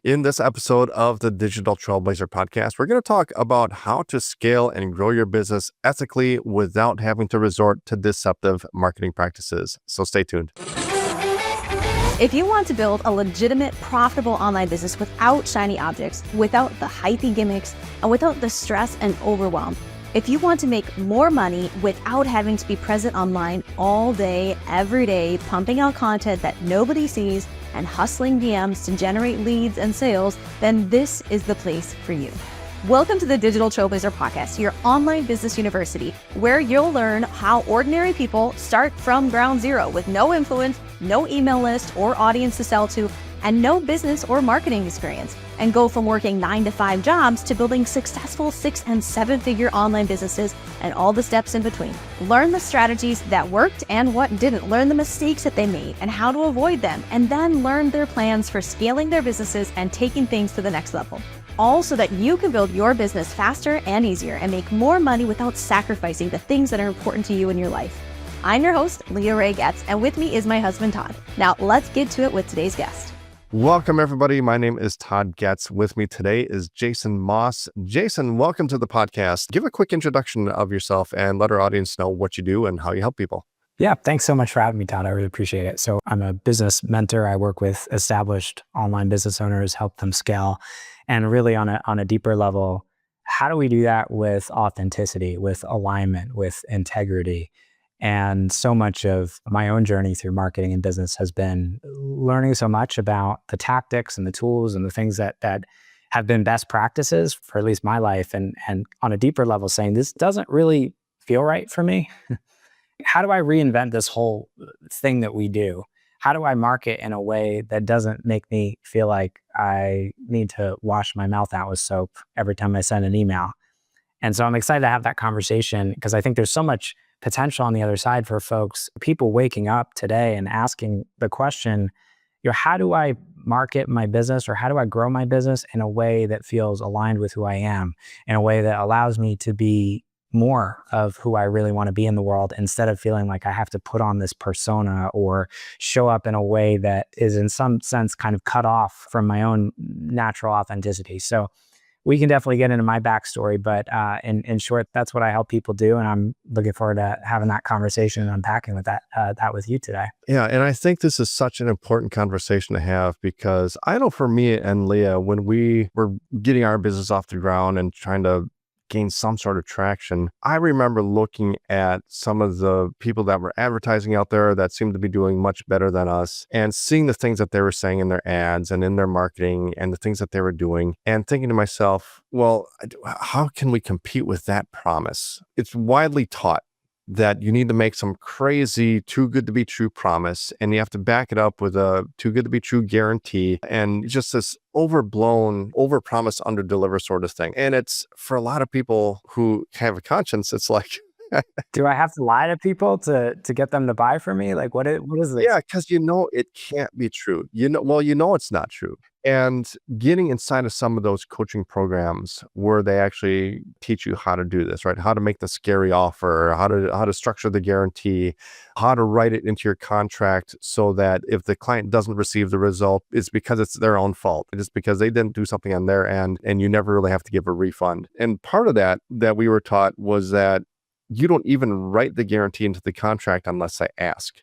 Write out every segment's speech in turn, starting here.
In this episode of the Digital Trailblazer podcast, we're going to talk about how to scale and grow your business ethically without having to resort to deceptive marketing practices. So stay tuned. If you want to build a legitimate, profitable online business without shiny objects, without the hypey gimmicks, and without the stress and overwhelm, if you want to make more money without having to be present online all day, every day, pumping out content that nobody sees and hustling DMs to generate leads and sales, then this is the place for you. Welcome to the Digital Trailblazer podcast, your online business university, where you'll learn how ordinary people start from ground zero with no influence, no email list or audience to sell to, and no business or marketing experience, and go from working 9-to-5 jobs to building successful 6- and 7-figure online businesses and all the steps in between. Learn the strategies that worked and what didn't. Learn the mistakes that they made and how to avoid them, and then learn their plans for scaling their businesses and taking things to the next level. All so that you can build your business faster and easier and make more money without sacrificing the things that are important to you in your life. I'm your host, Leah Ray Getz, and with me is my husband, Todd. Now let's get to it with today's guest. Welcome, everybody. My name is Todd Getz. With me today is Jason Moss. Jason, welcome to the podcast. Give a quick introduction of yourself and let our audience know what you do and how you help people. Yeah, thanks so much for having me, Todd. I really appreciate it. So I'm a business mentor. I work with established online business owners, help them scale. And really on a deeper level, how do we do that with authenticity, with alignment, with integrity? And so much of my own journey through marketing and business has been learning so much about the tactics and the tools and the things that have been best practices for at least my life. And on a deeper level, saying this doesn't really feel right for me. How do I reinvent this whole thing that we do? How do I market in a way that doesn't make me feel like I need to wash my mouth out with soap every time I send an email? And so I'm excited to have that conversation because I think there's so much potential on the other side for folks, people waking up today and asking the question, how do I market my business or how do I grow my business in a way that feels aligned with who I am, in a way that allows me to be more of who I really want to be in the world instead of feeling like I have to put on this persona or show up in a way that is in some sense kind of cut off from my own natural authenticity. So we can definitely get into my backstory, but in short, that's what I help people do. And I'm looking forward to having that conversation and unpacking with that with you today. Yeah, and I think this is such an important conversation to have because I know for me and Leah, when we were getting our business off the ground and trying to gain some sort of traction, I remember looking at some of the people that were advertising out there that seemed to be doing much better than us and seeing the things that they were saying in their ads and in their marketing and the things that they were doing and thinking to myself, well, how can we compete with that promise? It's widely taught that you need to make some crazy too good to be true promise and you have to back it up with a too good to be true guarantee and just this overblown, overpromise, underdeliver sort of thing. And it's for a lot of people who have a conscience, it's like, do I have to lie to people to get them to buy from me? Like what is this? Yeah, because it can't be true. It's not true. And getting inside of some of those coaching programs where they actually teach you how to do this, right? How to make the scary offer, how to structure the guarantee, how to write it into your contract so that if the client doesn't receive the result, it's because it's their own fault. It's because they didn't do something on their end and you never really have to give a refund. And part of that we were taught was that you don't even write the guarantee into the contract unless I ask.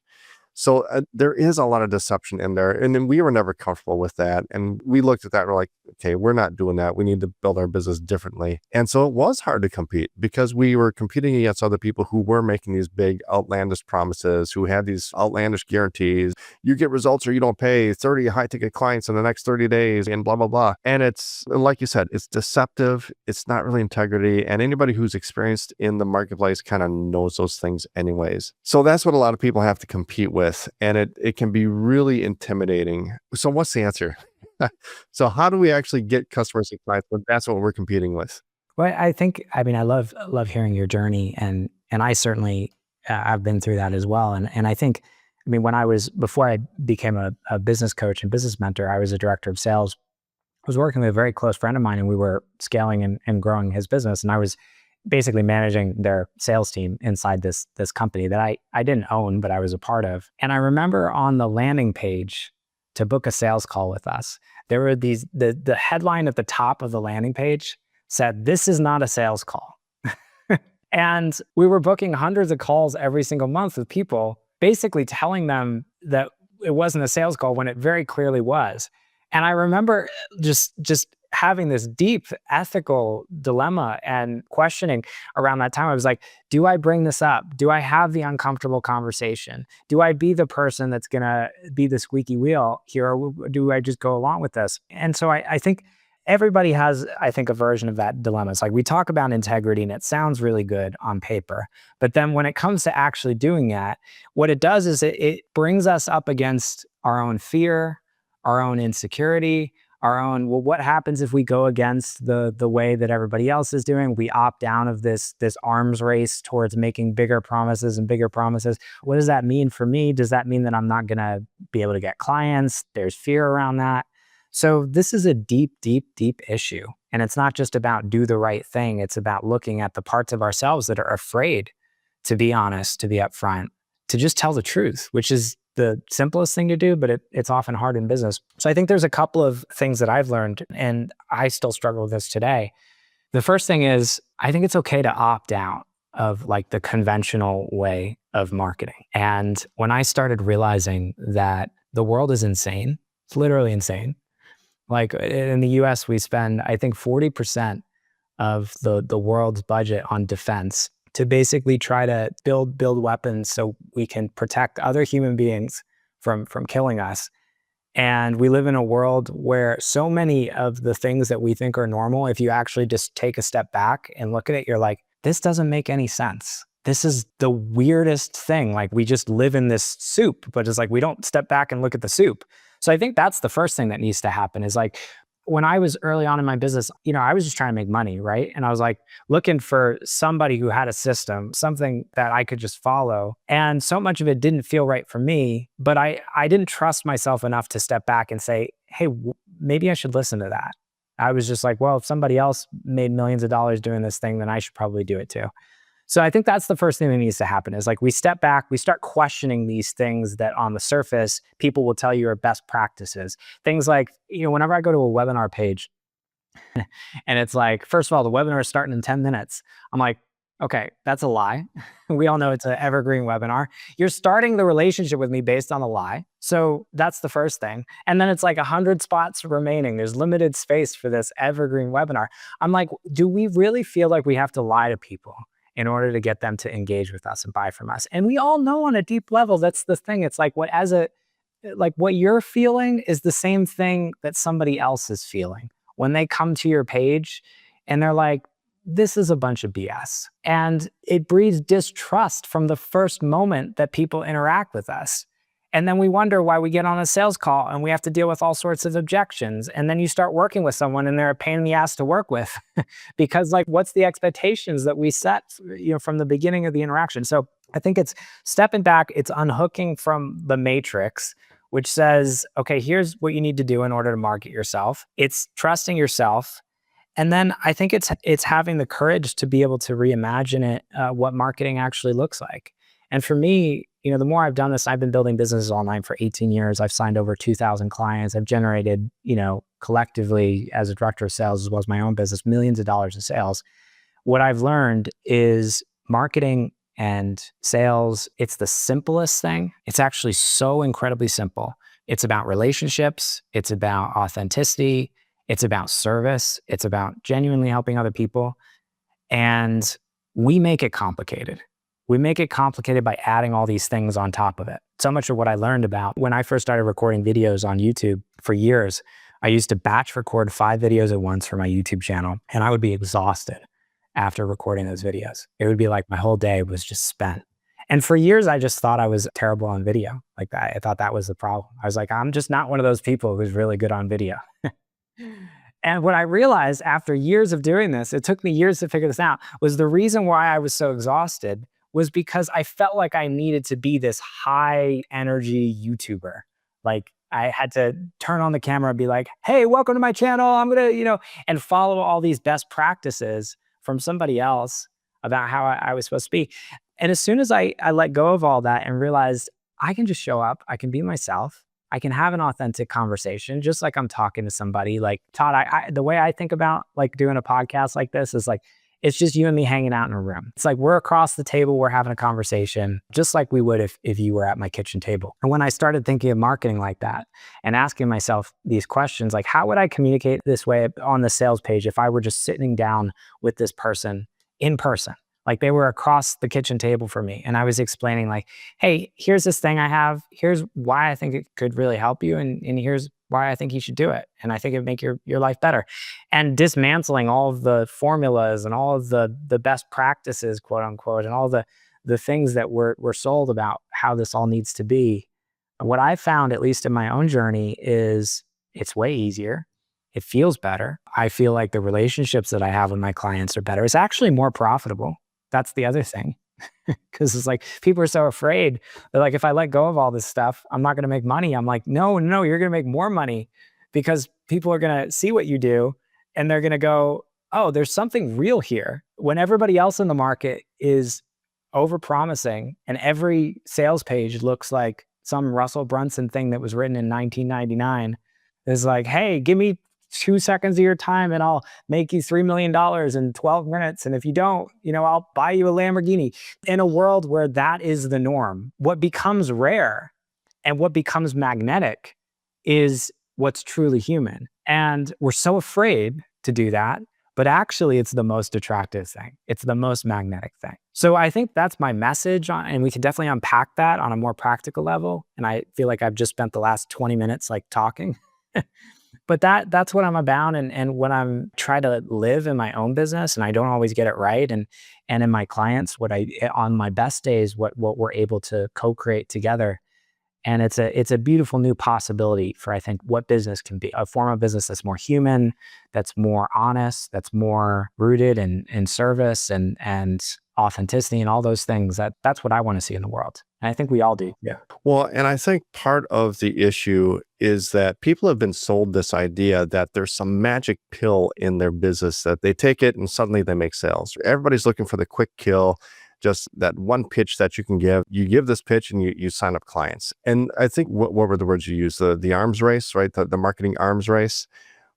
So there is a lot of deception in there. And then we were never comfortable with that. And we looked at that and we're like, okay, we're not doing that. We need to build our business differently. And so it was hard to compete because we were competing against other people who were making these big outlandish promises, who had these outlandish guarantees. You get results or you don't pay 30 high ticket clients in the next 30 days and blah, blah, blah. And it's like you said, it's deceptive. It's not really integrity. And anybody who's experienced in the marketplace kind of knows those things anyways. So that's what a lot of people have to compete with. And it can be really intimidating. So what's the answer? So how do we actually get customers and clients when that's what we're competing with? Well, I love hearing your journey and I certainly I've been through that as well. And I think, before I became a business coach and business mentor, I was a director of sales. I was working with a very close friend of mine and we were scaling and growing his business. And I was basically managing their sales team inside this company that I didn't own, but I was a part of. And I remember on the landing page to book a sales call with us, there were the headline at the top of the landing page said, "This is not a sales call." And we were booking hundreds of calls every single month with people, basically telling them that it wasn't a sales call when it very clearly was. And I remember just having this deep ethical dilemma and questioning around that time. I was like, do I bring this up? Do I have the uncomfortable conversation? Do I be the person that's going to be the squeaky wheel here? Or do I just go along with this? And so I think everybody has, I think, a version of that dilemma. It's like we talk about integrity and it sounds really good on paper. But then when it comes to actually doing that, what it does is it brings us up against our own fear, our own insecurity, our own, well, what happens if we go against the way that everybody else is doing? We opt down of this arms race towards making bigger promises and bigger promises. What does that mean for me? Does that mean that I'm not going to be able to get clients? There's fear around that. So this is a deep, deep, deep issue. And it's not just about do the right thing. It's about looking at the parts of ourselves that are afraid to be honest, to be upfront, to just tell the truth, which is the simplest thing to do, but it's often hard in business. So I think there's a couple of things that I've learned, and I still struggle with this today. The first thing is, I think it's okay to opt out of like the conventional way of marketing. And when I started realizing that the world is insane, it's literally insane. Like in the US, we spend, I think, 40% of the world's budget on defense to basically try to build weapons so we can protect other human beings from killing us. And we live in a world where so many of the things that we think are normal, if you actually just take a step back and look at it, you're like, this doesn't make any sense. This is the weirdest thing. Like we just live in this soup, but it's like we don't step back and look at the soup. So I think that's the first thing that needs to happen is like, when I was early on in my business, I was just trying to make money, right? And I was like looking for somebody who had a system, something that I could just follow. And so much of it didn't feel right for me, but I didn't trust myself enough to step back and say, hey, maybe I should listen to that. I was just like, well, if somebody else made millions of dollars doing this thing, then I should probably do it too. So I think that's the first thing that needs to happen is like we step back, we start questioning these things that on the surface, people will tell you are best practices. Things like, whenever I go to a webinar page and it's like, first of all, the webinar is starting in 10 minutes. I'm like, okay, that's a lie. We all know it's an evergreen webinar. You're starting the relationship with me based on a lie. So that's the first thing. And then it's like 100 spots remaining. There's limited space for this evergreen webinar. I'm like, do we really feel like we have to lie to people in order to get them to engage with us and buy from us? And we all know on a deep level, that's the thing. It's like what you're feeling is the same thing that somebody else is feeling when they come to your page and they're like, this is a bunch of BS. And it breeds distrust from the first moment that people interact with us. And then we wonder why we get on a sales call and we have to deal with all sorts of objections. And then you start working with someone and they're a pain in the ass to work with because like, what's the expectations that we set, from the beginning of the interaction? So I think it's stepping back, it's unhooking from the matrix, which says, okay, here's what you need to do in order to market yourself. It's trusting yourself. And then I think it's having the courage to be able to reimagine it, what marketing actually looks like. And for me, the more I've done this, I've been building businesses online for 18 years. I've signed over 2,000 clients. I've generated, collectively as a director of sales, as well as my own business, millions of dollars in sales. What I've learned is marketing and sales, it's the simplest thing. It's actually so incredibly simple. It's about relationships. It's about authenticity. It's about service. It's about genuinely helping other people. And we make it complicated. We make it complicated by adding all these things on top of it. So much of what I learned about when I first started recording videos on YouTube for years, I used to batch record 5 videos at once for my YouTube channel. And I would be exhausted after recording those videos. It would be like my whole day was just spent. And for years, I just thought I was terrible on video. Like that, I thought that was the problem. I was like, I'm just not one of those people who's really good on video. And what I realized after years of doing this, it took me years to figure this out, was the reason why I was so exhausted was because I felt like I needed to be this high energy YouTuber. Like I had to turn on the camera and be like, hey, welcome to my channel. I'm going to, and follow all these best practices from somebody else about how I was supposed to be. And as soon as I let go of all that and realized I can just show up, I can be myself, I can have an authentic conversation, just like I'm talking to somebody. Like Todd, the way I think about like doing a podcast like this is like, it's just you and me hanging out in a room. It's like we're across the table, we're having a conversation, just like we would if you were at my kitchen table. And when I started thinking of marketing like that and asking myself these questions, like how would I communicate this way on the sales page if I were just sitting down with this person in person? Like they were across the kitchen table from me. And I was explaining like, hey, here's this thing I have. Here's why I think it could really help you. And here's why I think you should do it. And I think it'd make your life better. And dismantling all of the formulas and all of the best practices, quote unquote, and all the things that we're sold about how this all needs to be. What I found, at least in my own journey, is it's way easier. It feels better. I feel like the relationships that I have with my clients are better. It's actually more profitable. That's the other thing. Because it's like people are so afraid. They're like, if I let go of all this stuff, I'm not going to make money. I'm like, no, you're going to make more money because people are going to see what you do and they're going to go, oh, there's something real here. When everybody else in the market is over-promising and every sales page looks like some Russell Brunson thing that was written in 1999, is like, hey, give me 2 seconds of your time and I'll make you $3 million in 12 minutes. And if you don't, I'll buy you a Lamborghini. In a world where that is the norm, what becomes rare and what becomes magnetic is what's truly human. And we're so afraid to do that, but actually it's the most attractive thing. It's the most magnetic thing. So I think that's my message and we can definitely unpack that on a more practical level. And I feel like I've just spent the last 20 minutes like talking. But that's what I'm about. And when I'm trying to live in my own business and I don't always get it right. And in my clients, on my best days, what we're able to co-create together. And it's a beautiful new possibility for, I think, what business can be. A form of business that's more human, that's more honest, that's more rooted in service and authenticity and all those things. That's what I want to see in the world. And I think we all do. Yeah. Well, and I think part of the issue is that people have been sold this idea that there's some magic pill in their business that they take it and suddenly they make sales. Everybody's looking for the quick kill, just that one pitch that you can give. You give this pitch and you sign up clients. And I think what were the words you used? The arms race, right? The marketing arms race,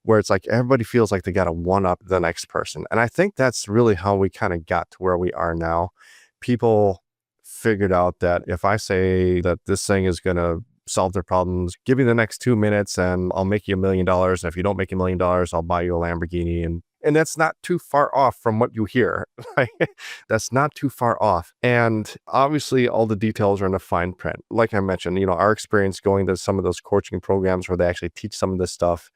where it's like everybody feels like they got to one up the next person. And I think that's really how we kind of got to where we are now. People figured out that if I say that this thing is going to solve their problems, give me the next 2 minutes and I'll make you $1 million. And if you don't make $1 million, I'll buy you a Lamborghini. And that's not too far off from what you hear. Right? That's not too far off. And obviously all the details are in the fine print. Like I mentioned, our experience going to some of those coaching programs where they actually teach some of this stuff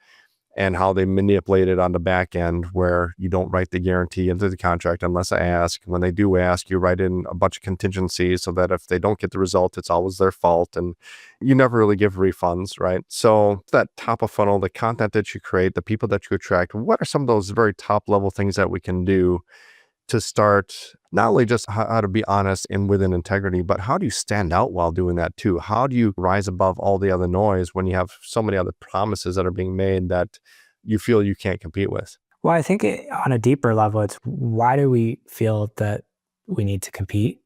and how they manipulate it on the back end where you don't write the guarantee into the contract unless I ask. When they do ask, you write in a bunch of contingencies so that if they don't get the result, it's always their fault. And you never really give refunds, right? So that top of funnel, the content that you create, the people that you attract, what are some of those very top level things that we can do to start not only just how to be honest and within integrity, but how do you stand out while doing that too? How do you rise above all the other noise when you have so many other promises that are being made that you feel you can't compete with? Well, I think on a deeper level, it's why do we feel that we need to compete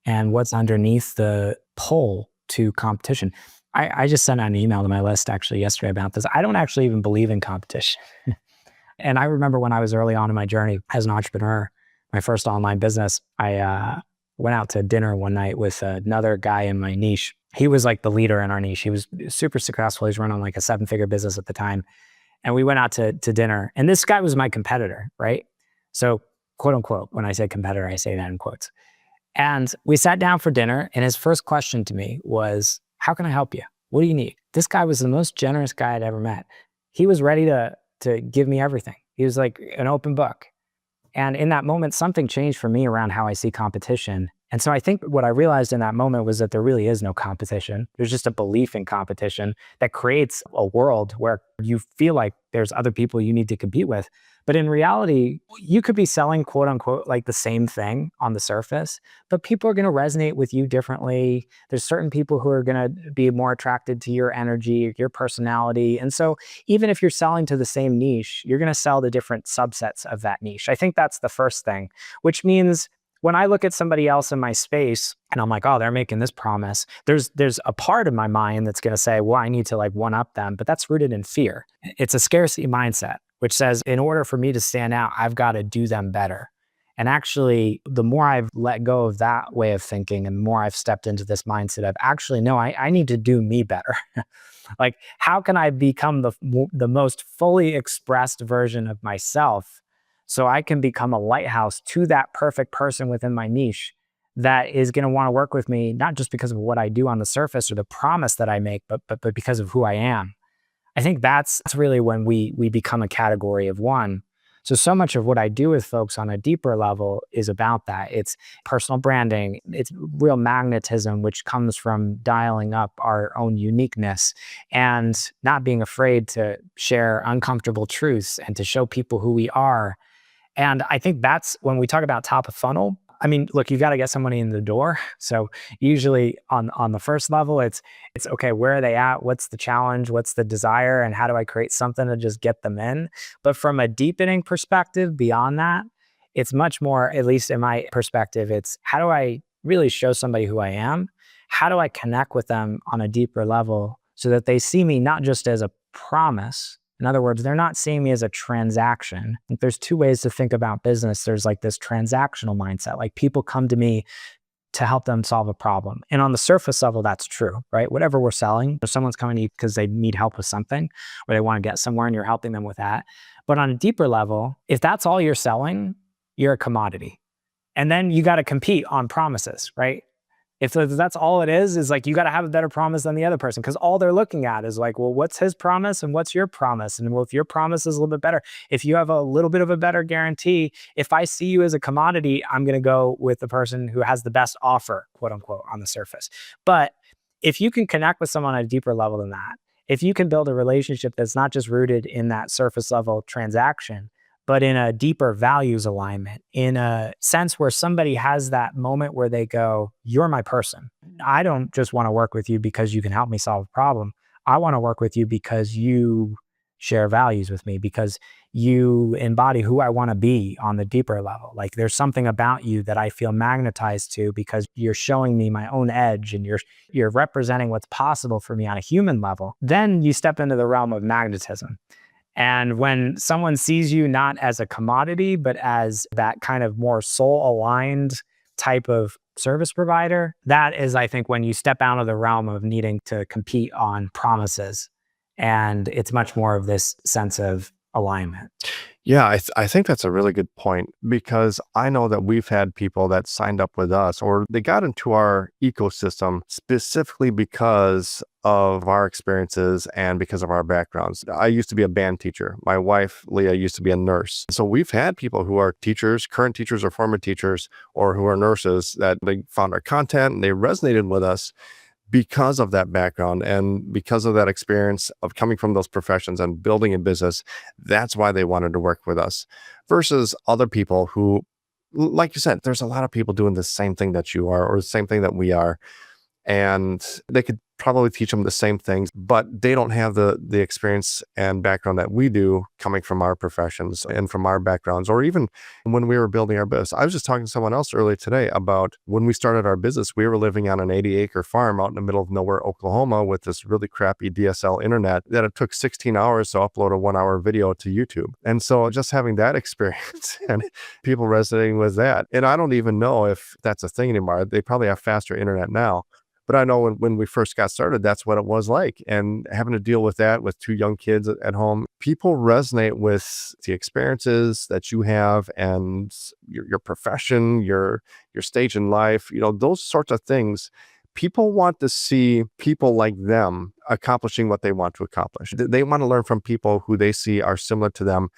and what's underneath the pull to competition? I just sent out an email to my list actually yesterday about this. I don't actually even believe in competition. And I remember when I was early on in my journey as an entrepreneur, my first online business, I went out to dinner one night with another guy in my niche. He was like the leader in our niche. He was super successful. He was running like a 7-figure business at the time. And we went out to dinner. And this guy was my competitor, right? So quote unquote, when I say competitor, I say that in quotes. And we sat down for dinner and his first question to me was, how can I help you? What do you need? This guy was the most generous guy I'd ever met. He was ready to give me everything. He was like an open book. And in that moment, something changed for me around how I see competition. And so I think what I realized in that moment was that there really is no competition. There's just a belief in competition that creates a world where you feel like there's other people you need to compete with. But in reality, you could be selling quote unquote like the same thing on the surface, but people are going to resonate with you differently. There's certain people who are going to be more attracted to your energy, your personality. And so even if you're selling to the same niche, you're going to sell to different subsets of that niche. I think that's the first thing, which means when I look at somebody else in my space and I'm like, oh, they're making this promise, there's a part of my mind that's going to say, well, I need to like one up them, but that's rooted in fear. It's a scarcity mindset, which says in order for me to stand out, I've got to do them better. And actually, the more I've let go of that way of thinking and the more I've stepped into this mindset of actually, no, I need to do me better. Like, how can I become the most fully expressed version of myself so I can become a lighthouse to that perfect person within my niche that is going to want to work with me, not just because of what I do on the surface or the promise that I make, but because of who I am. I think that's really when we become a category of one. So much of what I do with folks on a deeper level is about that. It's personal branding. It's real magnetism, which comes from dialing up our own uniqueness and not being afraid to share uncomfortable truths and to show people who we are. And I think that's when we talk about top of funnel. I mean, look, you've got to get somebody in the door. So usually on the first level, it's okay, where are they at? What's the challenge? What's the desire? And how do I create something to just get them in? But from a deepening perspective beyond that, it's much more, at least in my perspective, it's how do I really show somebody who I am? How do I connect with them on a deeper level so that they see me not just as a promise? In other words, they're not seeing me as a transaction. There's two ways to think about business. There's like this transactional mindset, like people come to me to help them solve a problem. And on the surface level, that's true, right? Whatever we're selling, if someone's coming to you because they need help with something or they want to get somewhere and you're helping them with that. But on a deeper level, if that's all you're selling, you're a commodity. And then you got to compete on promises, right? If that's all it is like you got to have a better promise than the other person because all they're looking at is like, well, what's his promise and what's your promise? And well, if your promise is a little bit better, if you have a little bit of a better guarantee, if I see you as a commodity, I'm going to go with the person who has the best offer, quote unquote, on the surface. But if you can connect with someone on a deeper level than that, if you can build a relationship that's not just rooted in that surface level transaction, but in a deeper values alignment, in a sense where somebody has that moment where they go, you're my person. I don't just want to work with you because you can help me solve a problem. I want to work with you because you share values with me, because you embody who I want to be on the deeper level. Like there's something about you that I feel magnetized to because you're showing me my own edge and you're representing what's possible for me on a human level. Then you step into the realm of magnetism. And when someone sees you not as a commodity, but as that kind of more soul-aligned type of service provider, that is, I think, when you step out of the realm of needing to compete on promises. And it's much more of this sense of alignment. Yeah, I think that's a really good point because I know that we've had people that signed up with us or they got into our ecosystem specifically because of our experiences and because of our backgrounds. I used to be a band teacher. My wife, Leah, used to be a nurse. So we've had people who are teachers, current teachers or former teachers, or who are nurses that they found our content and they resonated with us because of that background and because of that experience of coming from those professions and building a business. That's why they wanted to work with us versus other people who, like you said, there's a lot of people doing the same thing that you are or the same thing that we are. And they could probably teach them the same things, but they don't have the experience and background that we do coming from our professions and from our backgrounds, or even when we were building our business. I was just talking to someone else earlier today about when we started our business, we were living on an 80-acre farm out in the middle of nowhere, Oklahoma, with this really crappy DSL internet that it took 16 hours to upload a 1-hour video to YouTube. And so just having that experience and people resonating with that. And I don't even know if that's a thing anymore. They probably have faster internet now. But I know when we first got started, that's what it was like. And having to deal with that with 2 young kids at home, people resonate with the experiences that you have and your profession, your stage in life, those sorts of things. People want to see people like them accomplishing what they want to accomplish. They want to learn from people who they see are similar to them,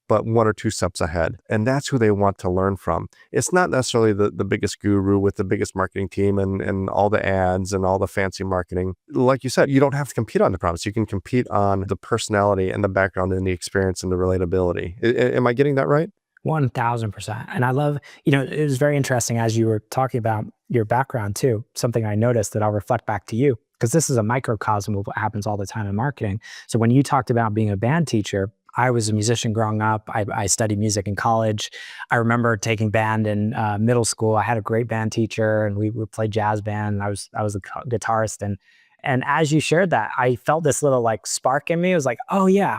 but 1 or 2 steps ahead. And that's who they want to learn from. It's not necessarily the biggest guru with the biggest marketing team and all the ads and all the fancy marketing. Like you said, you don't have to compete on the promise. You can compete on the personality and the background and the experience and the relatability. Am I getting that right? 1000%. And I love, it was very interesting as you were talking about your background too, something I noticed that I'll reflect back to you, because this is a microcosm of what happens all the time in marketing. So when you talked about being a band teacher, I was a musician growing up. I studied music in college. I remember taking band in middle school. I had a great band teacher, and we played jazz band. And I was a guitarist, and as you shared that, I felt this little like spark in me. It was like, oh yeah,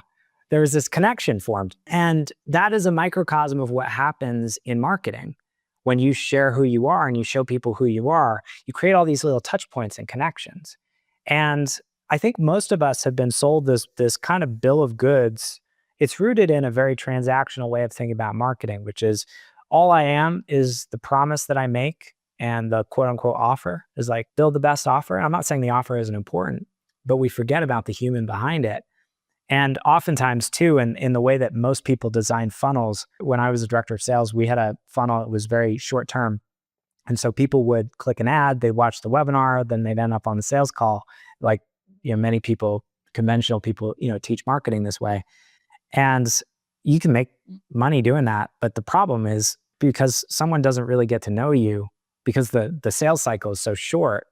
there was this connection formed, and that is a microcosm of what happens in marketing. When you share who you are and you show people who you are, you create all these little touch points and connections. And I think most of us have been sold this kind of bill of goods. It's rooted in a very transactional way of thinking about marketing, which is all I am is the promise that I make, and the quote unquote offer is like build the best offer. I'm not saying the offer isn't important, but we forget about the human behind it. And oftentimes too, in the way that most people design funnels, when I was a director of sales, we had a funnel that was very short term. And so people would click an ad, they'd watch the webinar, then they'd end up on the sales call. Like, many people, conventional people, teach marketing this way. And you can make money doing that. But the problem is, because someone doesn't really get to know you, because the sales cycle is so short,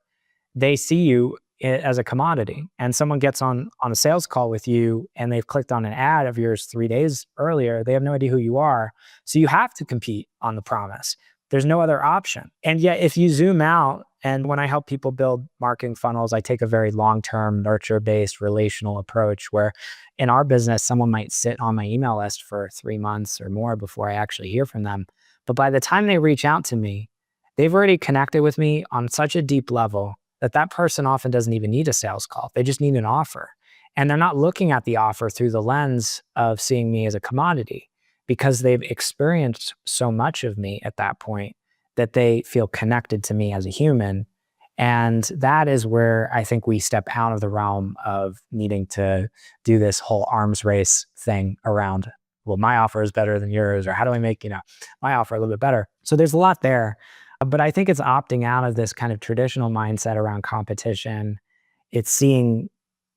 they see you as a commodity. And someone gets on a sales call with you and they've clicked on an ad of yours 3 days earlier. They have no idea who you are. So you have to compete on the promise. There's no other option. And yet, if you zoom out, and when I help people build marketing funnels, I take a very long-term, nurture-based relational approach where in our business, someone might sit on my email list for 3 months or more before I actually hear from them. But by the time they reach out to me, they've already connected with me on such a deep level that person often doesn't even need a sales call. They just need an offer. And they're not looking at the offer through the lens of seeing me as a commodity, because they've experienced so much of me at that point that they feel connected to me as a human. And that is where I think we step out of the realm of needing to do this whole arms race thing around, well, my offer is better than yours, or how do I make, my offer a little bit better? So there's a lot there. But I think it's opting out of this kind of traditional mindset around competition. It's seeing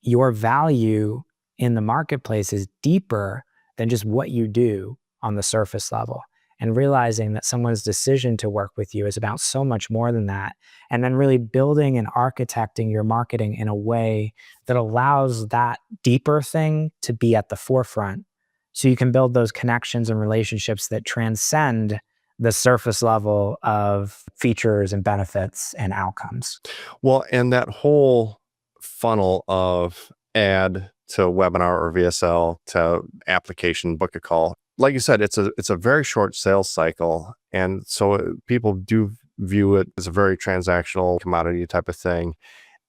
your value in the marketplace is deeper than just what you do on the surface level, and realizing that someone's decision to work with you is about so much more than that. And then really building and architecting your marketing in a way that allows that deeper thing to be at the forefront. So you can build those connections and relationships that transcend the surface level of features and benefits and outcomes. Well, and that whole funnel of ad to webinar or VSL to application, book a call, like you said, it's a very short sales cycle. And so people do view it as a very transactional commodity type of thing.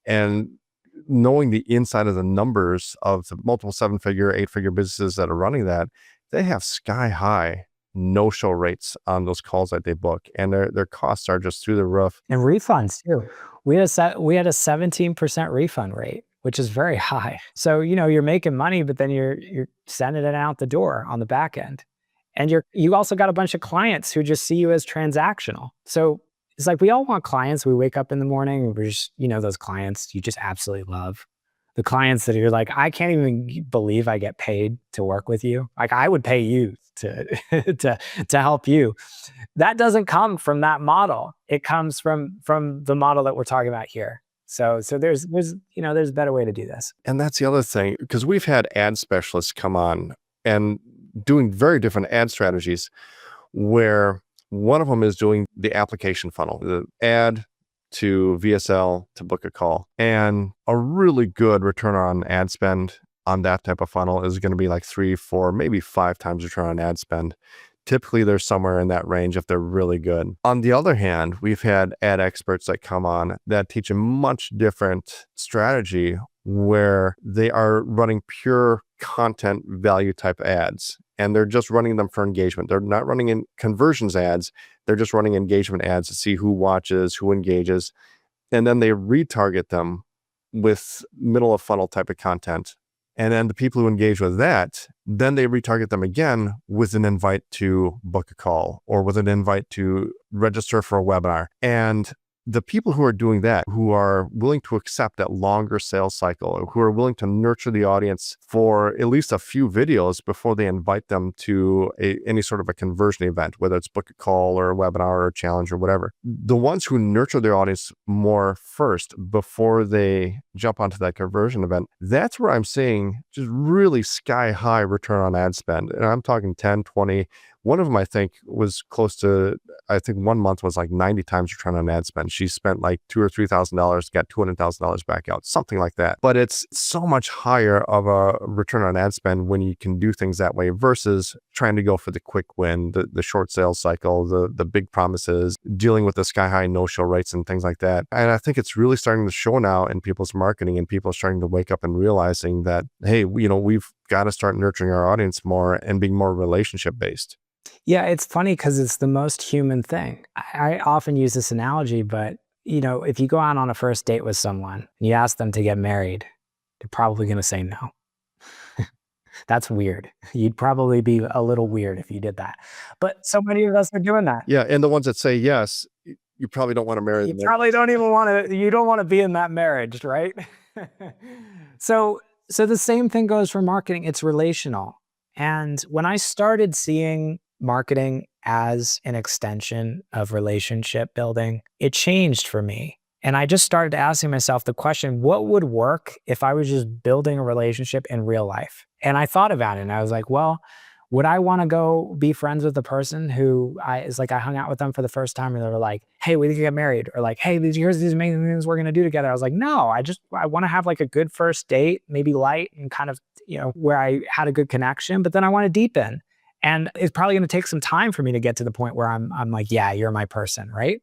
And knowing the inside of the numbers of the multiple 7-figure, 8-figure businesses that are running that, they have sky high no-show rates on those calls that they book, and their costs are just through the roof. And refunds too. We had a 17% refund rate, which is very high. So, you're making money, but then you're sending it out the door on the back end. And you also got a bunch of clients who just see you as transactional. So it's like, we all want clients. We wake up in the morning and we're just, those clients you just absolutely love. The clients that you're like, I can't even believe I get paid to work with you. Like, I would pay you to help you. That doesn't come from that model. It comes from the model that we're talking about here. So there's a better way to do this. And that's the other thing, because we've had ad specialists come on and doing very different ad strategies, where one of them is doing the application funnel, the ad to VSL to book a call. And a really good return on ad spend on that type of funnel is going to be like 3, 4, maybe 5 times return on ad spend. Typically, they're somewhere in that range if they're really good. On the other hand, we've had ad experts that come on that teach a much different strategy, where they are running pure content value type ads, and they're just running them for engagement. They're not running in conversions ads. They're just running engagement ads to see who watches, who engages. And then they retarget them with middle of funnel type of content. And then the people who engage with that, then they retarget them again with an invite to book a call, or with an invite to register for a webinar. And the people who are doing that, who are willing to accept that longer sales cycle, who are willing to nurture the audience for at least a few videos before they invite them to any sort of a conversion event, whether it's book a call or a webinar or a challenge or whatever. The ones who nurture their audience more first before they jump onto that conversion event, that's where I'm seeing just really sky high return on ad spend. And I'm talking 10, 20. One of them, I think, was close to, I think 1 month was like 90 times return on ad spend. She spent like $2,000 or $3,000, got $200,000 back out, something like that. But it's so much higher of a return on ad spend when you can do things that way versus trying to go for the quick win, the short sales cycle, the big promises, dealing with the sky high no-show rates and things like that. And I think it's really starting to show now in people's marketing, and people are starting to wake up and realizing that, hey, we've got to start nurturing our audience more and being more relationship based. Yeah, it's funny because it's the most human thing. I often use this analogy, but if you go out on a first date with someone and you ask them to get married, they're probably going to say no. That's weird. You'd probably be a little weird if you did that. But so many of us are doing that. Yeah, and the ones that say yes, you probably don't want to marry them. You probably don't even want to, you don't want to be in that marriage, right? So the same thing goes for marketing. It's relational. And when I started seeing marketing as an extension of relationship building, it changed for me. And I just started asking myself the question, what would work if I was just building a relationship in real life? And I thought about it and I was like, well, would I want to go be friends with the person who I hung out with them for the first time and they were like, hey, we need to get married, or like, hey, here's these amazing things we're going to do together. I was like, no, I want to have like a good first date, maybe light and kind of, where I had a good connection, but then I want to deepen. And it's probably going to take some time for me to get to the point where I'm like, yeah, you're my person, right?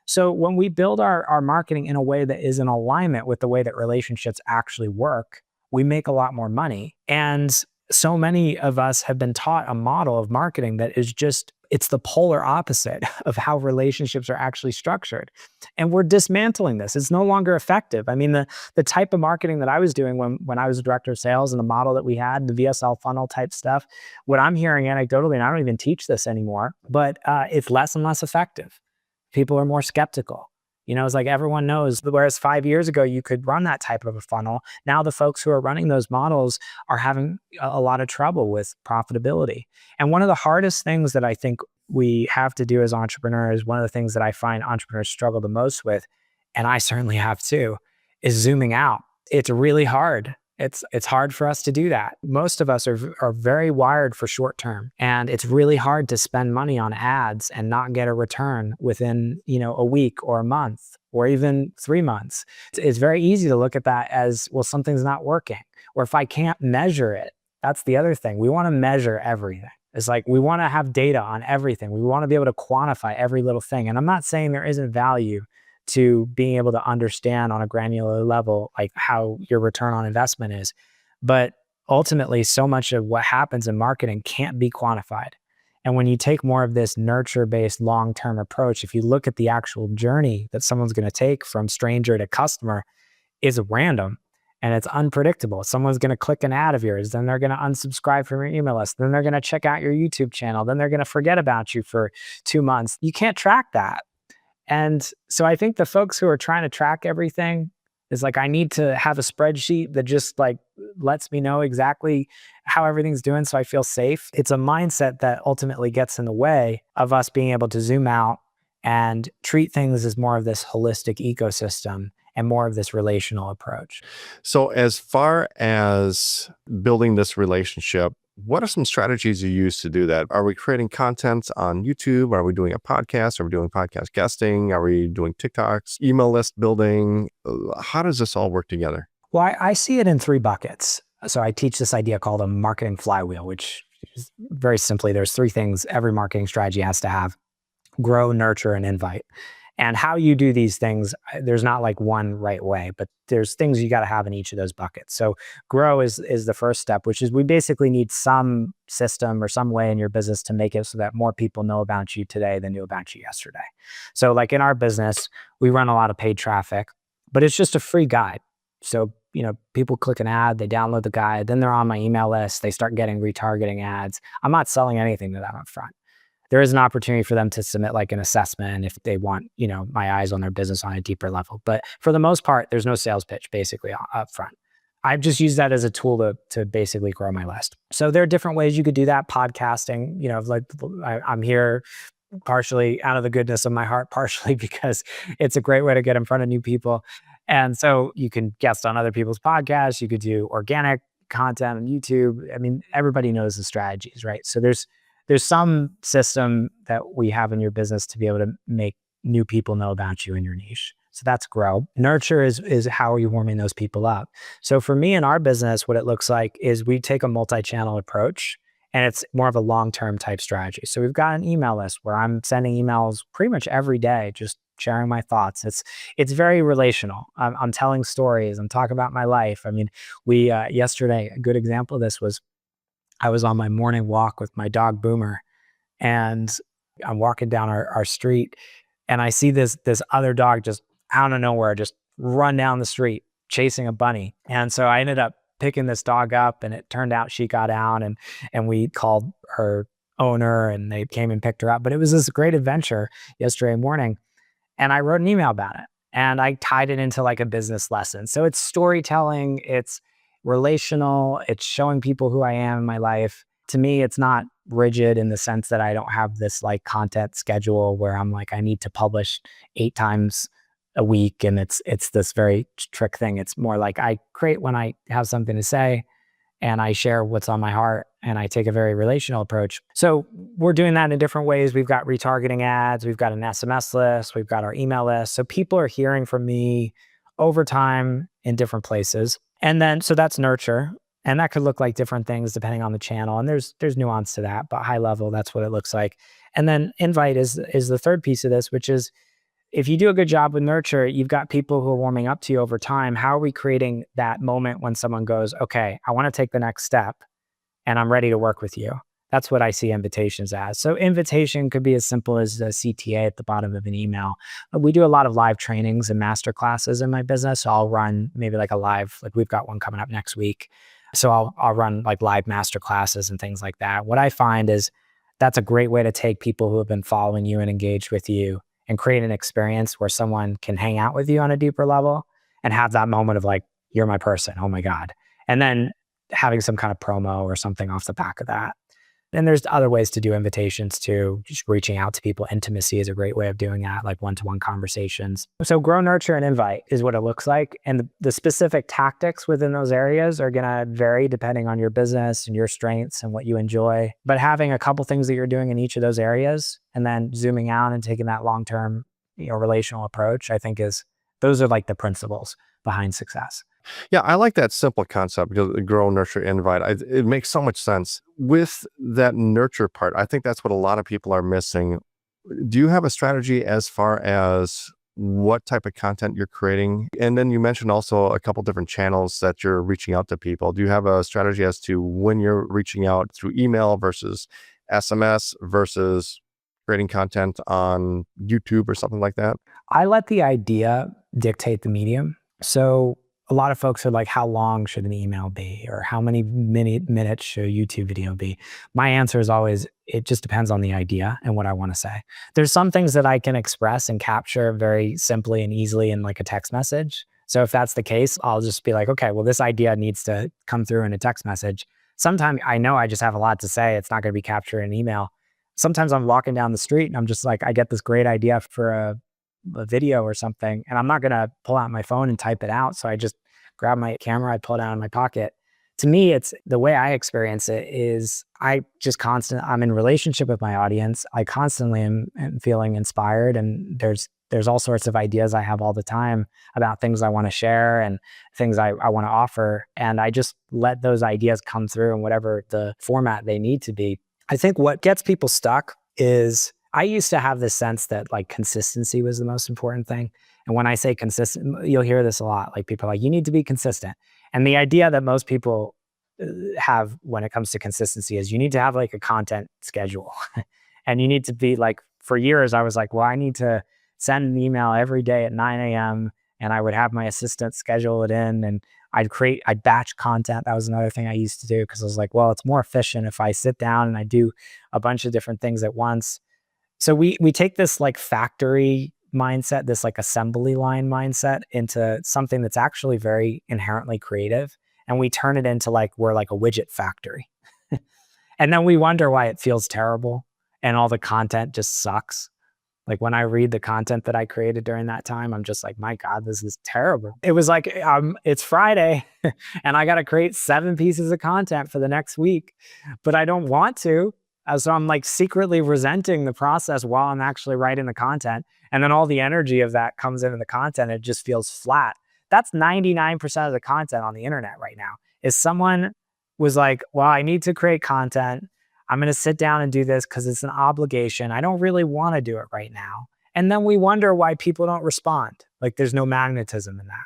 So when we build our marketing in a way that is in alignment with the way that relationships actually work, we make a lot more money. And so many of us have been taught a model of marketing that is just, it's the polar opposite of how relationships are actually structured. And we're dismantling this. It's no longer effective. I mean, the type of marketing that I was doing when I was a director of sales and the model that we had, the VSL funnel type stuff, what I'm hearing anecdotally, and I don't even teach this anymore, but it's less and less effective. People are more skeptical. It's like everyone knows, whereas 5 years ago, you could run that type of a funnel. Now the folks who are running those models are having a lot of trouble with profitability. And one of the hardest things that I think we have to do as entrepreneurs, one of the things that I find entrepreneurs struggle the most with, and I certainly have too, is zooming out. It's really hard. It's hard for us to do that. Most of us are very wired for short term, and it's really hard to spend money on ads and not get a return within a week or a month or even 3 months. It's very easy to look at that as, well, something's not working, or if I can't measure it. That's the other thing. We want to measure everything. It's like we want to have data on everything. We want to be able to quantify every little thing. And I'm not saying there isn't value to being able to understand on a granular level, like how your return on investment is. But ultimately, so much of what happens in marketing can't be quantified. And when you take more of this nurture-based long-term approach, if you look at the actual journey that someone's going to take from stranger to customer, is random and it's unpredictable. Someone's going to click an ad of yours, then they're going to unsubscribe from your email list, then they're going to check out your YouTube channel, then they're going to forget about you for 2 months. You can't track that. And so I think the folks who are trying to track everything is like, I need to have a spreadsheet that just like lets me know exactly how everything's doing so I feel safe. It's a mindset that ultimately gets in the way of us being able to zoom out and treat things as more of this holistic ecosystem and more of this relational approach. So as far as building this relationship, what are some strategies you use to do that? Are we creating content on YouTube? Are we doing a podcast? Are we doing podcast guesting? Are we doing TikToks, email list building? How does this all work together? Well, I see it in 3 buckets. So I teach this idea called a marketing flywheel, which is very simply, there's 3 things every marketing strategy has to have: grow, nurture, and invite. And how you do these things, there's not like one right way, but there's things you got to have in each of those buckets. So grow is the first step, which is we basically need some system or some way in your business to make it so that more people know about you today than knew about you yesterday. So like in our business, we run a lot of paid traffic, but it's just a free guide. So, people click an ad, they download the guide, then they're on my email list, they start getting retargeting ads. I'm not selling anything to them up front. there is an opportunity for them to submit like an assessment if they want, my eyes on their business on a deeper level. But for the most part, there's no sales pitch basically up front. I've just used that as a tool to basically grow my list. So there are different ways you could do that. Podcasting, like I'm here partially out of the goodness of my heart, partially because it's a great way to get in front of new people. And so you can guest on other people's podcasts. You could do organic content on YouTube. I mean, everybody knows the strategies, right? So there's some system that we have in your business to be able to make new people know about you in your niche. So that's grow. Nurture is how are you warming those people up? So for me in our business, what it looks like is we take a multi-channel approach, and it's more of a long-term type strategy. So we've got an email list where I'm sending emails pretty much every day, just sharing my thoughts. It's very relational. I'm telling stories. I'm talking about my life. I mean, we yesterday, a good example of this was I was on my morning walk with my dog Boomer, and I'm walking down our street, and I see this other dog just out of nowhere just run down the street chasing a bunny. And so I ended up picking this dog up, and it turned out she got out, and we called her owner, and they came and picked her up. But it was this great adventure yesterday morning, and I wrote an email about it, and I tied it into like a business lesson. So it's storytelling, it's relational, it's showing people who I am in my life. To me, it's not rigid in the sense that I don't have this like content schedule where I'm like, I need to publish 8 times a week, and it's this very trick thing. It's more like I create when I have something to say, and I share what's on my heart, and I take a very relational approach. So we're doing that in different ways. We've got retargeting ads, we've got an SMS list, we've got our email list. So people are hearing from me over time in different places. And then, so that's nurture. And that could look like different things depending on the channel. And there's nuance to that, but high level, that's what it looks like. And then invite is the third piece of this, which is if you do a good job with nurture, you've got people who are warming up to you over time. How are we creating that moment when someone goes, okay, I want to take the next step and I'm ready to work with you? That's what I see invitations as. So invitation could be as simple as a CTA at the bottom of an email. We do a lot of live trainings and master classes in my business. So I'll run maybe like a live, like we've got one coming up next week. So I'll run like live master classes and things like that. What I find is that's a great way to take people who have been following you and engaged with you and create an experience where someone can hang out with you on a deeper level and have that moment of like, you're my person. Oh my God. And then having some kind of promo or something off the back of that. And there's other ways to do invitations too. Just reaching out to people. Intimacy is a great way of doing that, like one-to-one conversations. So grow, nurture, and invite is what it looks like. And the specific tactics within those areas are going to vary depending on your business and your strengths and what you enjoy. But having a couple things that you're doing in each of those areas and then zooming out and taking that long-term, relational approach, I think those are like the principles behind success. Yeah, I like that simple concept because grow, nurture, invite. It makes so much sense. With that nurture part, I think that's what a lot of people are missing. Do you have a strategy as far as what type of content you're creating? And then you mentioned also a couple different channels that you're reaching out to people. Do you have a strategy as to when you're reaching out through email versus SMS versus creating content on YouTube or something like that? I let the idea dictate the medium. So a lot of folks are like, how long should an email be? Or how many minutes should a YouTube video be? My answer is always, it just depends on the idea and what I want to say. There's some things that I can express and capture very simply and easily in like a text message. So if that's the case, I'll just be like, okay, well, this idea needs to come through in a text message. Sometimes I know I just have a lot to say. It's not going to be captured in email. Sometimes I'm walking down the street and I'm just like, I get this great idea for a video or something, and I'm not going to pull out my phone and type it out. So I just grab my camera, I pull it out of my pocket. To me, it's the way I experience it is I'm in relationship with my audience. I constantly am feeling inspired, and there's all sorts of ideas I have all the time about things I want to share and things I want to offer. And I just let those ideas come through in whatever the format they need to be. I think what gets people stuck is I used to have this sense that like consistency was the most important thing. And when I say consistent, you'll hear this a lot. Like people are like, you need to be consistent. And the idea that most people have when it comes to consistency is you need to have like a content schedule. And you need to be like, for years, I was like, well, I need to send an email every day at 9 a.m. and I would have my assistant schedule it in. And I'd batch content. That was another thing I used to do because I was like, well, it's more efficient if I sit down and I do a bunch of different things at once. So we take this like factory mindset, this like assembly line mindset into something that's actually very inherently creative. And we turn it into like, we're like a widget factory. And then we wonder why it feels terrible and all the content just sucks. Like when I read the content that I created during that time, I'm just like, my God, this is terrible. It was like, it's Friday and I got to create 7 pieces of content for the next week, but I don't want to. So I'm like secretly resenting the process while I'm actually writing the content. And then all the energy of that comes into the content. It just feels flat. That's 99% of the content on the internet right now is someone was like, well, I need to create content. I'm going to sit down and do this because it's an obligation. I don't really want to do it right now. And then we wonder why people don't respond. Like there's no magnetism in that.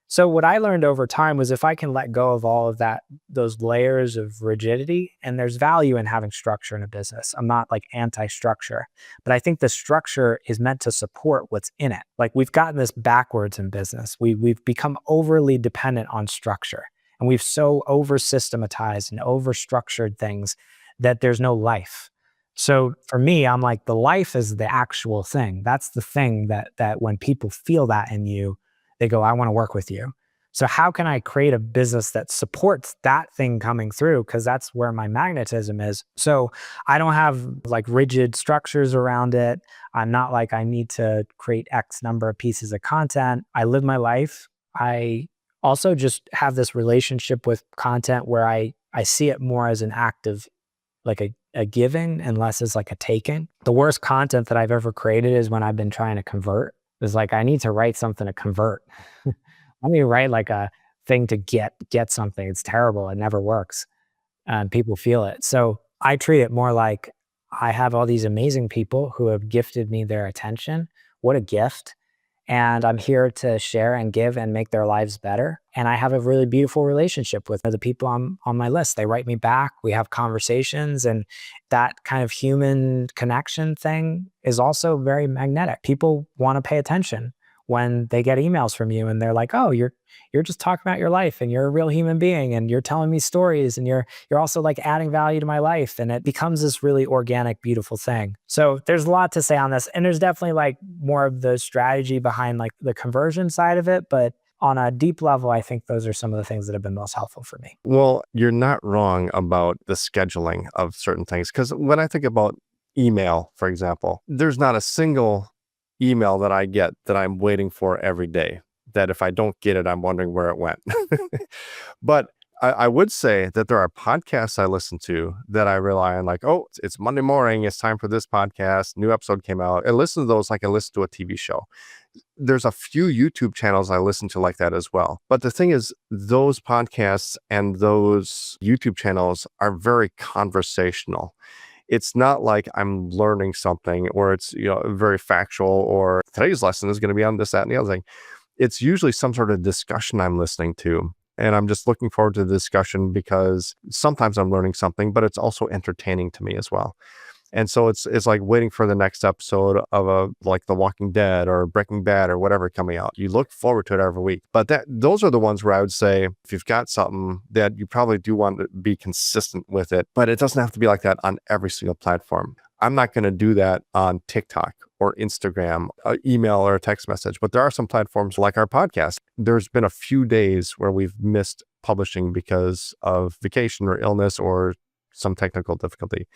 So what I learned over time was if I can let go of all of that, those layers of rigidity, and there's value in having structure in a business. I'm not like anti-structure, but I think the structure is meant to support what's in it. Like we've gotten this backwards in business. We've become overly dependent on structure, and we've so over systematized and over structured things that there's no life. So for me, I'm like, the life is the actual thing. That's the thing that when people feel that in you, they go, I want to work with you. So how can I create a business that supports that thing coming through? Because that's where my magnetism is. So I don't have like rigid structures around it. I'm not like I need to create X number of pieces of content. I live my life. I also just have this relationship with content where I see it more as an act of like a giving and less as like a taking. The worst content that I've ever created is when I've been trying to convert. It's like, I need to write something to convert. Let me write like a thing to get something. It's terrible. It never works. And people feel it. So I treat it more like I have all these amazing people who have gifted me their attention. What a gift. And I'm here to share and give and make their lives better. And I have a really beautiful relationship with the people on my list. They write me back. We have conversations, and that kind of human connection thing is also very magnetic. People want to pay attention when they get emails from you and they're like, oh, you're just talking about your life and you're a real human being and you're telling me stories and you're also like adding value to my life. And it becomes this really organic, beautiful thing. So there's a lot to say on this. And there's definitely like more of the strategy behind like the conversion side of it. But on a deep level, I think those are some of the things that have been most helpful for me. Well, you're not wrong about the scheduling of certain things. Because when I think about email, for example, there's not a single email that I get that I'm waiting for every day, that if I don't get it, I'm wondering where it went. But I would say that there are podcasts I listen to that I rely on, like, oh, it's Monday morning, it's time for this podcast, new episode came out. I listen to those like I listen to a TV show. There's a few YouTube channels I listen to like that as well. But the thing is, those podcasts and those YouTube channels are very conversational. It's not like I'm learning something or it's, very factual or today's lesson is going to be on this, that, and the other thing. It's usually some sort of discussion I'm listening to. And I'm just looking forward to the discussion because sometimes I'm learning something, but it's also entertaining to me as well. And so it's like waiting for the next episode of like The Walking Dead or Breaking Bad or whatever coming out. You look forward to it every week. But those are the ones where I would say if you've got something that you probably do want to be consistent with it, but it doesn't have to be like that on every single platform. I'm not going to do that on TikTok or Instagram, email or a text message, but there are some platforms like our podcast. There's been a few days where we've missed publishing because of vacation or illness or some technical difficulty.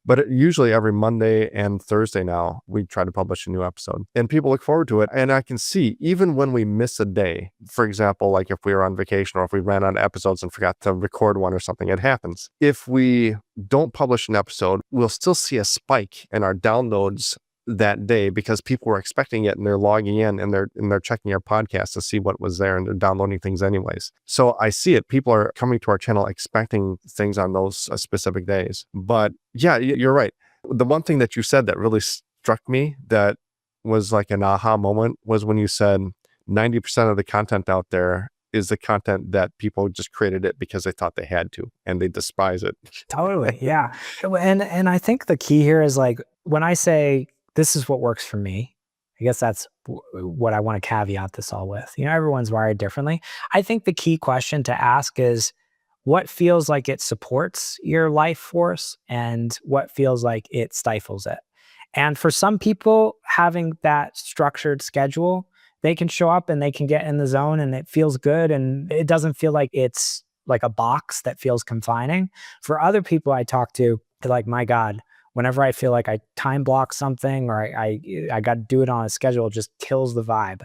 But usually every Monday and Thursday now, we try to publish a new episode and people look forward to it. And I can see even when we miss a day, for example, like if we were on vacation or if we ran out of episodes and forgot to record one or something, it happens. If we don't publish an episode, we'll still see a spike in our downloads that day because people were expecting it and they're logging in and they're checking our podcast to see what was there and they're downloading things anyways. So I see it. People are coming to our channel expecting things on those specific days. But yeah, you're right. The one thing that you said that really struck me that was like an aha moment was when you said 90% of the content out there is the content that people just created it because they thought they had to and they despise it. Totally. Yeah. And I think the key here is like when I say this is what works for me, I guess that's what I want to caveat this all with. Everyone's wired differently. I think the key question to ask is what feels like it supports your life force and what feels like it stifles it. And for some people, having that structured schedule, they can show up and they can get in the zone and it feels good. And it doesn't feel like it's like a box that feels confining. For other people I talk to, they're like, my God, whenever I feel like I time block something or I got to do it on a schedule, it just kills the vibe.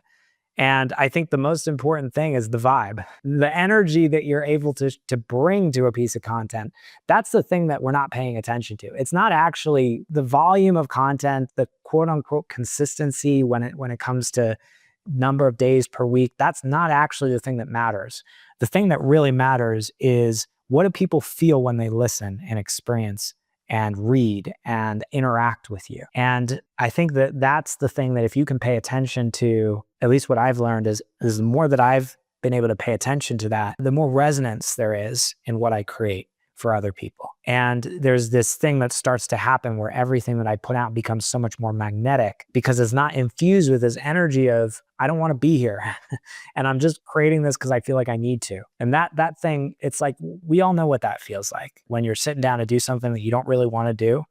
And I think the most important thing is the vibe, the energy that you're able to bring to a piece of content. That's the thing that we're not paying attention to. It's not actually the volume of content, the quote unquote consistency when it comes to number of days per week. That's not actually the thing that matters. The thing that really matters is what do people feel when they listen and experience and read and interact with you. And I think that that's the thing that if you can pay attention to, at least what I've learned is the more that I've been able to pay attention to that, the more resonance there is in what I create for other people. And there's this thing that starts to happen where everything that I put out becomes so much more magnetic because it's not infused with this energy of, I don't want to be here. And I'm just creating this because I feel like I need to. And that thing, it's like, we all know what that feels like when you're sitting down to do something that you don't really want to do.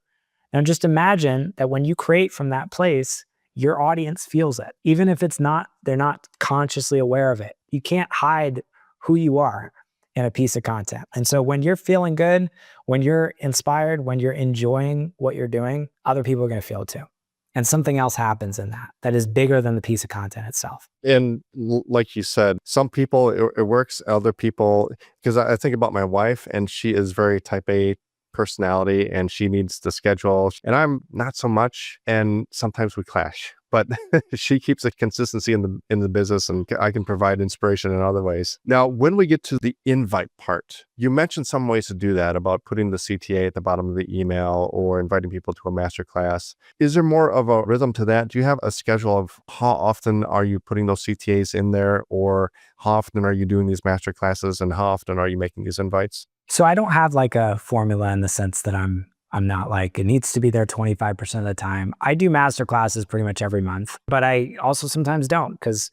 And just imagine that when you create from that place, your audience feels it. Even if they're not consciously aware of it. You can't hide who you are in a piece of content. And so when you're feeling good, when you're inspired, when you're enjoying what you're doing, other people are going to feel it too. And something else happens in that is bigger than the piece of content itself. And like you said, some people it works, other people, because I think about my wife and she is very type A personality and she needs the schedule and I'm not so much, and sometimes we clash. But she keeps a consistency in the business, and I can provide inspiration in other ways. Now, when we get to the invite part, you mentioned some ways to do that about putting the CTA at the bottom of the email or inviting people to a masterclass. Is there more of a rhythm to that? Do you have a schedule of how often are you putting those CTAs in there, or how often are you doing these masterclasses, and how often are you making these invites? So I don't have like a formula in the sense that I'm not like, it needs to be there 25% of the time. I do master classes pretty much every month, but I also sometimes don't because,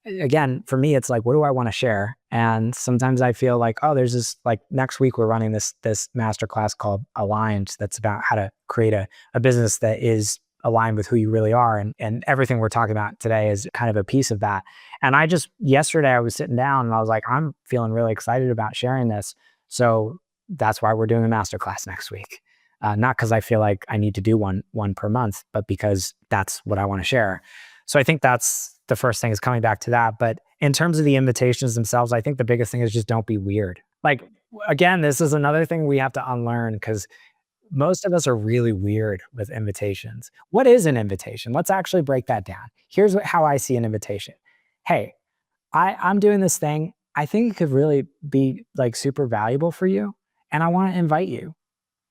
again, for me, it's like, what do I want to share? And sometimes I feel like, oh, there's this, like next week, we're running this master class called Aligned that's about how to create a business that is aligned with who you really are. And everything we're talking about today is kind of a piece of that. And yesterday I was sitting down and I was like, I'm feeling really excited about sharing this. So that's why we're doing a master class next week. Not because I feel like I need to do one per month, but because that's what I want to share. So I think that's the first thing, is coming back to that. But in terms of the invitations themselves, I think the biggest thing is just don't be weird. Like, again, this is another thing we have to unlearn because most of us are really weird with invitations. What is an invitation? Let's actually break that down. Here's how I see an invitation. Hey, I'm doing this thing. I think it could really be like super valuable for you. And I want to invite you.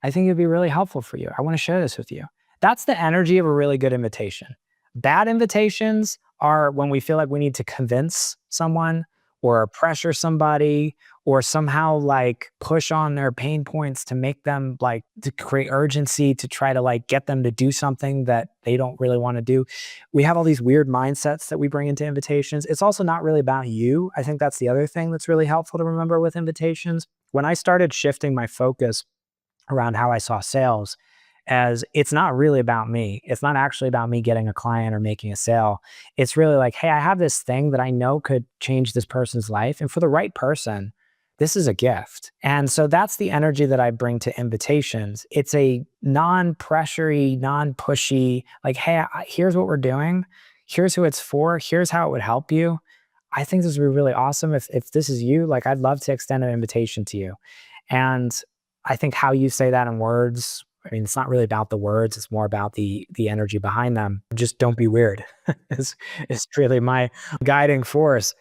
I think it'd be really helpful for you. I want to share this with you. That's the energy of a really good invitation. Bad invitations are when we feel like we need to convince someone or pressure somebody or somehow like push on their pain points to make them like to create urgency to try to like get them to do something that they don't really want to do. We have all these weird mindsets that we bring into invitations. It's also not really about you. I think that's the other thing that's really helpful to remember with invitations. When I started shifting my focus around how I saw sales, as it's not really about me. It's not actually about me getting a client or making a sale. It's really like, hey, I have this thing that I know could change this person's life. And for the right person, this is a gift. And so that's the energy that I bring to invitations. It's a non-pressury, non-pushy, like, hey, here's what we're doing. Here's who it's for. Here's how it would help you. I think this would be really awesome. If this is you, like, I'd love to extend an invitation to you. And I think how you say that in words, I mean, it's not really about the words. It's more about the energy behind them. Just don't be weird. It's really my guiding force.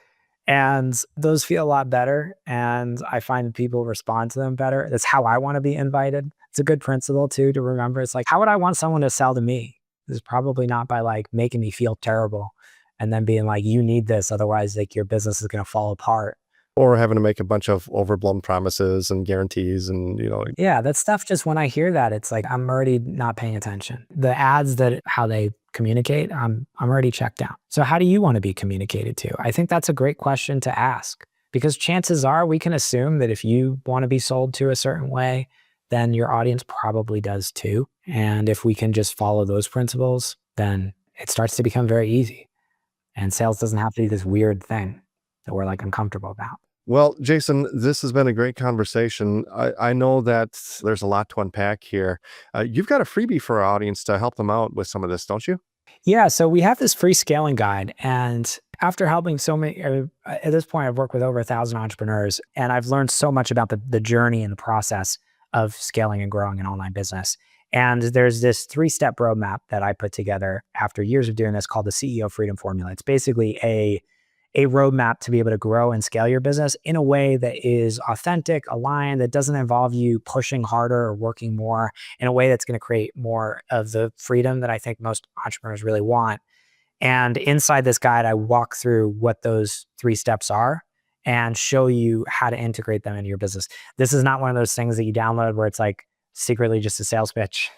And those feel a lot better. And I find people respond to them better. That's how I want to be invited. It's a good principle too, to remember. It's like, how would I want someone to sell to me? It's probably not by like making me feel terrible and then being like, you need this. Otherwise, like your business is going to fall apart. Or having to make a bunch of overblown promises and guarantees and, Yeah, that stuff, just when I hear that, it's like I'm already not paying attention. The ads, that how they communicate, I'm already checked out. So how do you want to be communicated to? I think that's a great question to ask, because chances are we can assume that if you want to be sold to a certain way, then your audience probably does too. And if we can just follow those principles, then it starts to become very easy. And sales doesn't have to be this weird thing that we're like uncomfortable about. Well, Jason, this has been a great conversation. I know that there's a lot to unpack here. You've got a freebie for our audience to help them out with some of this, don't you? Yeah, so we have this free scaling guide. And after helping so many, at this point, I've worked with over 1,000 entrepreneurs, and I've learned so much about the journey and the process of scaling and growing an online business. And there's this 3-step roadmap that I put together after years of doing this called the CEO Freedom Formula. It's basically a roadmap to be able to grow and scale your business in a way that is authentic, aligned, that doesn't involve you pushing harder or working more, in a way that's going to create more of the freedom that I think most entrepreneurs really want. And inside this guide, I walk through what those 3 steps are and show you how to integrate them into your business. This is not one of those things that you download where it's like secretly just a sales pitch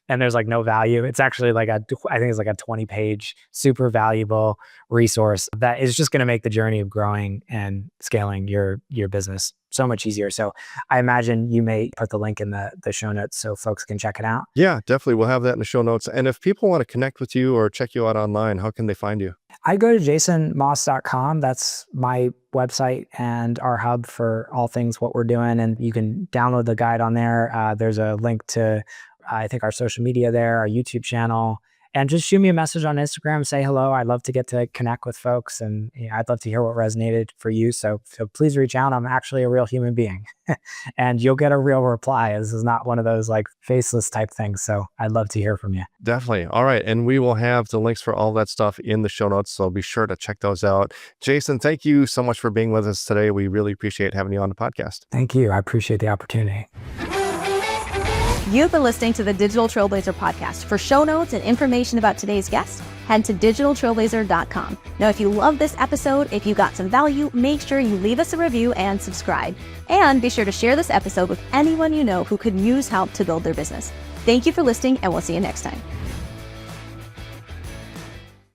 and there's like no value. It's actually like I think it's like a 20-page, super valuable resource that is just going to make the journey of growing and scaling your business so much easier. So I imagine you may put the link in the show notes so folks can check it out. Yeah, definitely. We'll have that in the show notes. And if people want to connect with you or check you out online, how can they find you? I go to jasonmoss.com. That's my website and our hub for all things what we're doing. And you can download the guide on there. There's a link to, I think, our social media there, our YouTube channel. And just shoot me a message on Instagram, say hello. I'd love to get to connect with folks, and I'd love to hear what resonated for you. So please reach out. I'm actually a real human being and you'll get a real reply. This is not one of those like faceless type things. So I'd love to hear from you. Definitely. All right. And we will have the links for all that stuff in the show notes. So be sure to check those out. Jason, thank you so much for being with us today. We really appreciate having you on the podcast. Thank you. I appreciate the opportunity. You've been listening to the Digital Trailblazer podcast. For show notes and information about today's guest, head to digitaltrailblazer.com. Now, if you love this episode, if you got some value, make sure you leave us a review and subscribe. And be sure to share this episode with anyone you know who could use help to build their business. Thank you for listening, and we'll see you next time.